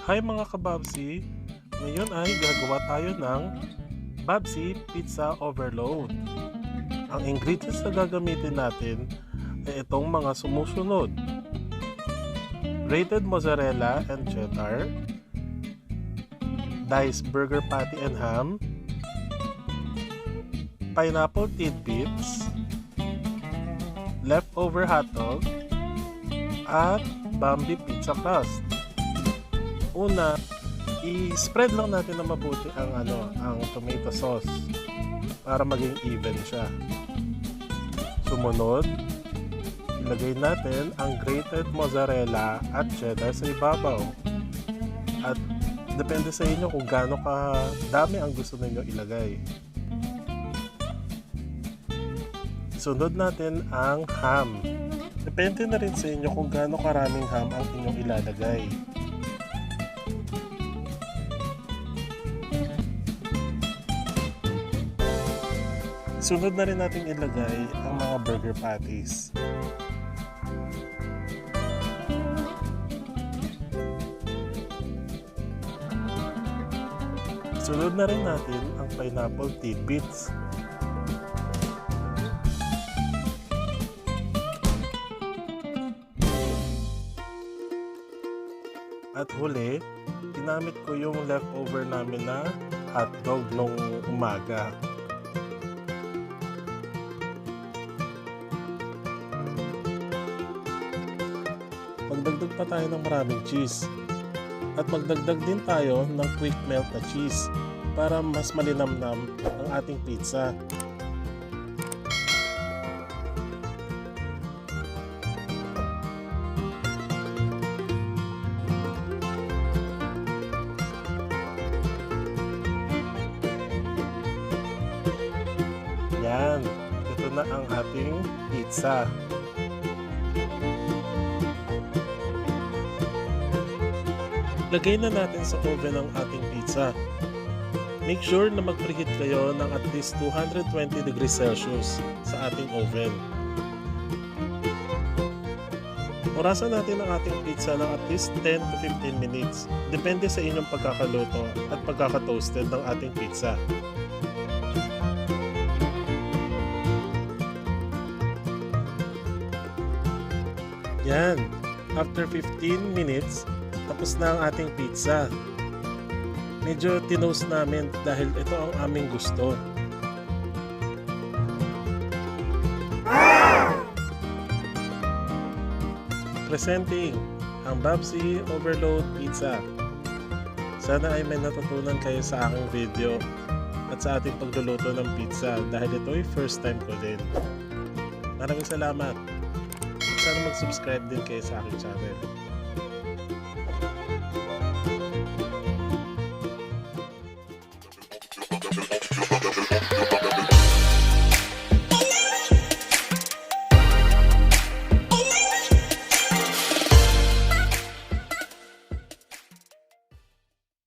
Hi mga kababsi! Ngayon ay gagawa tayo ng Babsy Pizza Overload. Ang ingredients na gagamitin natin ay itong mga sumusunod: grated mozzarella and cheddar, diced burger patty and ham, pineapple tidbits, leftover hotdog, at Bambi pizza crust. Una, i-spread lang natin na mabuti ang tomato sauce para maging even siya. Sumunod, ilagay natin ang grated mozzarella at cheddar sa ibabaw. At depende sa inyo kung gaano ka dami ang gusto ninyo ilagay. Sunod natin ang ham. Depende na rin sa inyo kung gaano karaming ham ang inyong ilalagay. Sunod na rin natin ilagay ang mga burger patties. Sunod na rin natin ang pineapple tidbits. At huli, ginamit ko yung leftover namin na hotdog nung umaga. Magdagdag pa tayo ng maraming cheese. At magdagdag din tayo ng quickmelt na cheese para mas malinamnam ang ating pizza. Yan, ito na ang ating pizza. Lagay na natin sa oven ang ating pizza. Make sure na mag-preheat kayo ng at least 220 degrees Celsius sa ating oven. Orasan natin ang ating pizza ng at least 10 to 15 minutes. Depende sa inyong pagkakaluto at pagkakatoasted ng ating pizza. Yan, after 15 minutes, tapos na ang ating pizza. Medyo tinoast namin dahil ito ang aming gusto. Presenting ang Babsy Overload Pizza. Sana ay may natutunan kayo sa aking video at sa ating pagluluto ng pizza dahil ito ay first time ko din. Maraming salamat. Sana mag-subscribe din kayo sa aking channel.